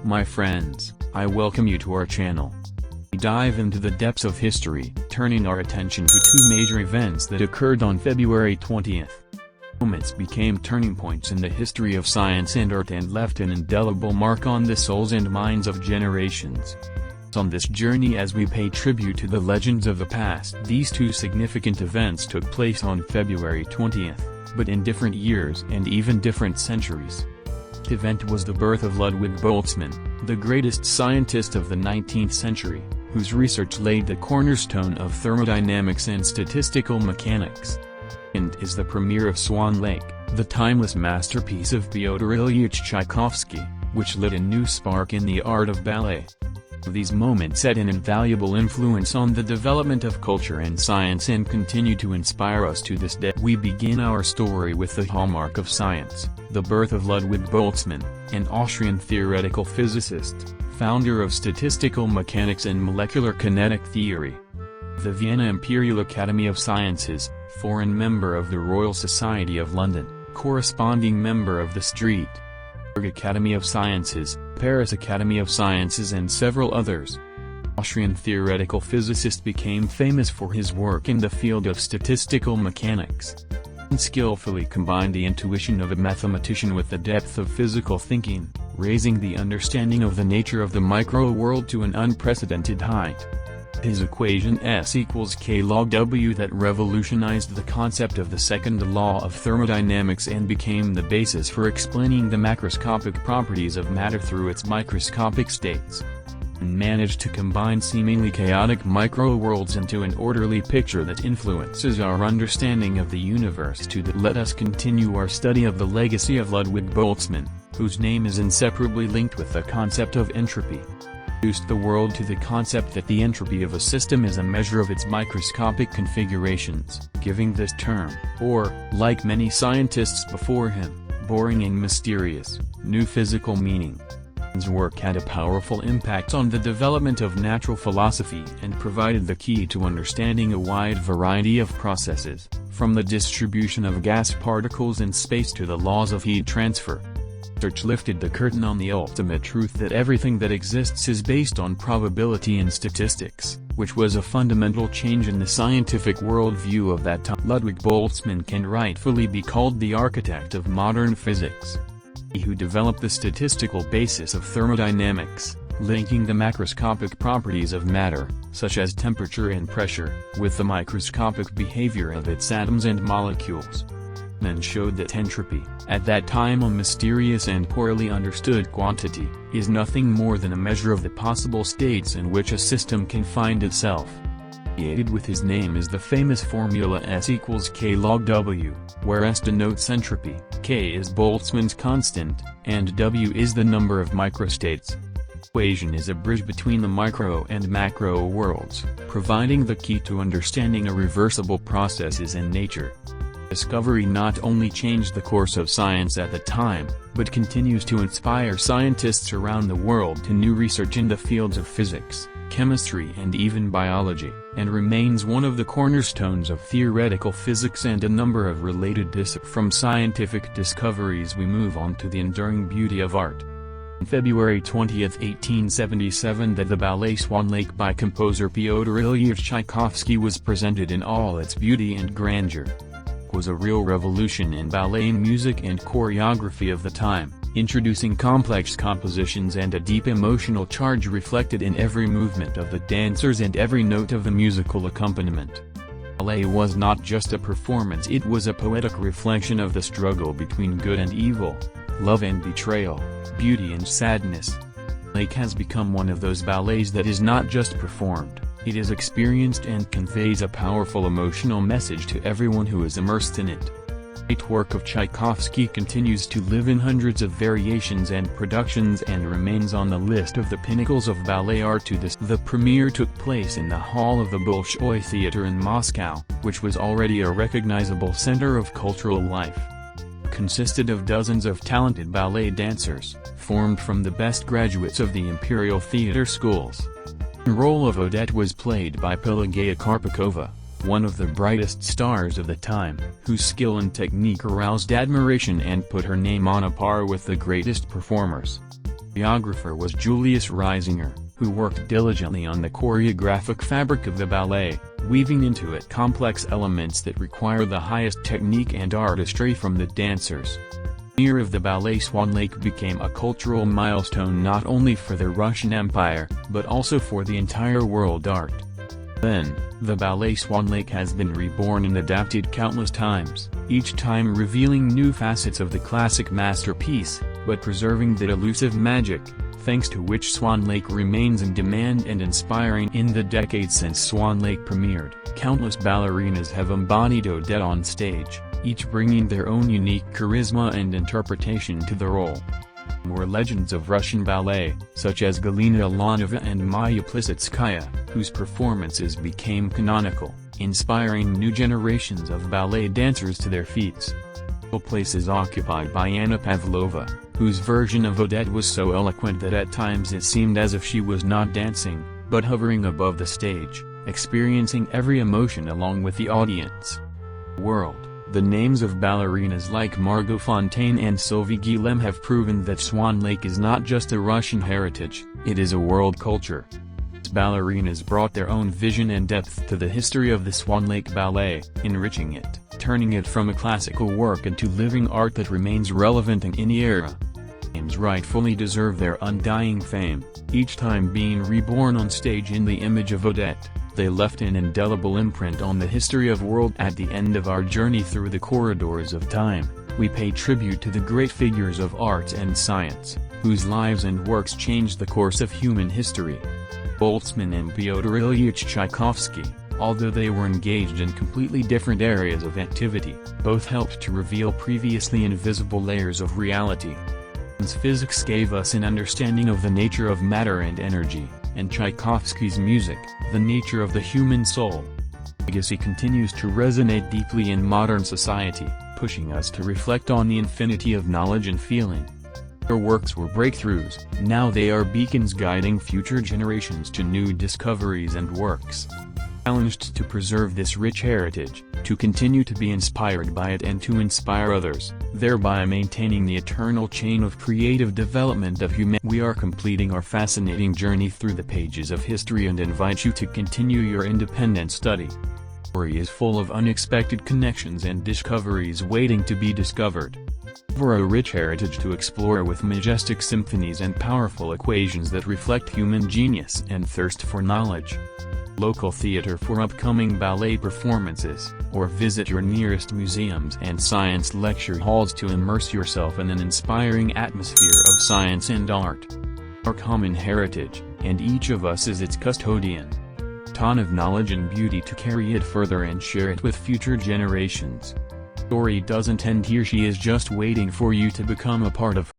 My friends, I welcome you to our channel. We dive into the depths of history, turning our attention to two major events that occurred on February 20th. Moments became turning points in the history of science and art and left an indelible mark on the souls and minds of generations. On this journey as we pay tribute to the legends of the past, these two significant events took place on February 20th, but in different years and even different centuries. The event was the birth of Ludwig Boltzmann, the greatest scientist of the 19th century, whose research laid the cornerstone of thermodynamics and statistical mechanics. And is the premiere of Swan Lake, the timeless masterpiece of Pyotr Ilyich Tchaikovsky, which lit a new spark in the art of ballet. These moments had an invaluable influence on the development of culture and science and continue to inspire us to this day. We begin our story with the hallmark of science, the birth of Ludwig Boltzmann, an Austrian theoretical physicist, founder of statistical mechanics and molecular kinetic theory. The Vienna Imperial Academy of Sciences, foreign member of the Royal Society of London, corresponding member of the St. Academy of Sciences, Paris Academy of Sciences and several others. Austrian theoretical physicist became famous for his work in the field of statistical mechanics. He skillfully combined the intuition of a mathematician with the depth of physical thinking, raising the understanding of the nature of the micro-world to an unprecedented height. His equation S equals K log W that revolutionized the concept of the second law of thermodynamics and became the basis for explaining the macroscopic properties of matter through its microscopic states. And managed to combine seemingly chaotic micro-worlds into an orderly picture that influences our understanding of the universe. Let us continue our study of the legacy of Ludwig Boltzmann, whose name is inseparably linked with the concept of entropy. Introduced the world to the concept that the entropy of a system is a measure of its microscopic configurations, giving this term, or, like many scientists before him, boring and mysterious, new physical meaning. His work had a powerful impact on the development of natural philosophy and provided the key to understanding a wide variety of processes, from the distribution of gas particles in space to the laws of heat transfer. Research lifted the curtain on the ultimate truth that everything that exists is based on probability and statistics, which was a fundamental change in the scientific worldview of that time. Ludwig Boltzmann can rightfully be called the architect of modern physics. He who developed the statistical basis of thermodynamics, linking the macroscopic properties of matter, such as temperature and pressure, with the microscopic behavior of its atoms and molecules. And showed that entropy, at that time a mysterious and poorly understood quantity, is nothing more than a measure of the possible states in which a system can find itself. Associated with his name is the famous formula S equals K log W, where S denotes entropy, K is Boltzmann's constant, and W is the number of microstates. The equation is a bridge between the micro and macro worlds, providing the key to understanding irreversible processes in nature. Discovery not only changed the course of science at the time, but continues to inspire scientists around the world to new research in the fields of physics, chemistry and even biology, and remains one of the cornerstones of theoretical physics and a number of related disciplines. From scientific discoveries we move on to the enduring beauty of art. On February 20, 1877 the ballet Swan Lake by composer Pyotr Ilyich Tchaikovsky was presented in all its beauty and grandeur. Was a real revolution in ballet music and choreography of the time, introducing complex compositions and a deep emotional charge reflected in every movement of the dancers and every note of the musical accompaniment. Ballet was not just a performance, it was a poetic reflection of the struggle between good and evil, love and betrayal, beauty and sadness. Lake has become one of those ballets that is not just performed. It is experienced and conveys a powerful emotional message to everyone who is immersed in it. The great work of Tchaikovsky continues to live in hundreds of variations and productions and remains on the list of the pinnacles of ballet art to this. The premiere took place in the hall of the Bolshoi Theater in Moscow, which was already a recognizable center of cultural life. It consisted of dozens of talented ballet dancers, formed from the best graduates of the Imperial Theater schools. The role of Odette was played by Pelageya Karpikova, one of the brightest stars of the time, whose skill and technique aroused admiration and put her name on a par with the greatest performers. Choreographer was Julius Reisinger, who worked diligently on the choreographic fabric of the ballet, weaving into it complex elements that require the highest technique and artistry from the dancers. The year of the ballet Swan Lake became a cultural milestone not only for the Russian Empire, but also for the entire world art. Then, the ballet Swan Lake has been reborn and adapted countless times, each time revealing new facets of the classic masterpiece, but preserving that elusive magic, thanks to which Swan Lake remains in demand and inspiring. In the decades since Swan Lake premiered, countless ballerinas have embodied Odette on stage, each bringing their own unique charisma and interpretation to the role. Were legends of Russian ballet, such as Galina Ilanova and Maya Plisitskaya, whose performances became canonical, inspiring new generations of ballet dancers to their feats. The place is occupied by Anna Pavlova, whose version of Odette was so eloquent that at times it seemed as if she was not dancing, but hovering above the stage, experiencing every emotion along with the audience. World. The names of ballerinas like Margot Fontaine and Sylvie Guillem have proven that Swan Lake is not just a Russian heritage, it is a world culture. Ballerinas brought their own vision and depth to the history of the Swan Lake Ballet, enriching it, turning it from a classical work into living art that remains relevant in any era. Names rightfully deserve their undying fame, each time being reborn on stage in the image of Odette. They left an indelible imprint on the history of world. At the end of our journey through the corridors of time, we pay tribute to the great figures of art and science, whose lives and works changed the course of human history. Boltzmann and Pyotr Ilyich Tchaikovsky, although they were engaged in completely different areas of activity, both helped to reveal previously invisible layers of reality. Physics gave us an understanding of the nature of matter and energy, and Tchaikovsky's music, the nature of the human soul. Legacy continues to resonate deeply in modern society, pushing us to reflect on the infinity of knowledge and feeling. Their works were breakthroughs, now they are beacons guiding future generations to new discoveries and works. Challenged to preserve this rich heritage, to continue to be inspired by it and to inspire others, thereby maintaining the eternal chain of creative development of humanity. We are completing our fascinating journey through the pages of history and invite you to continue your independent study. The story is full of unexpected connections and discoveries waiting to be discovered. For a rich heritage to explore with majestic symphonies and powerful equations that reflect human genius and thirst for knowledge. Local theater for upcoming ballet performances, or visit your nearest museums and science lecture halls to immerse yourself in an inspiring atmosphere of science and art. Our common heritage, and each of us is its custodian. Ton of knowledge and beauty to carry it further and share it with future generations. The story doesn't end here, she is just waiting for you to become a part of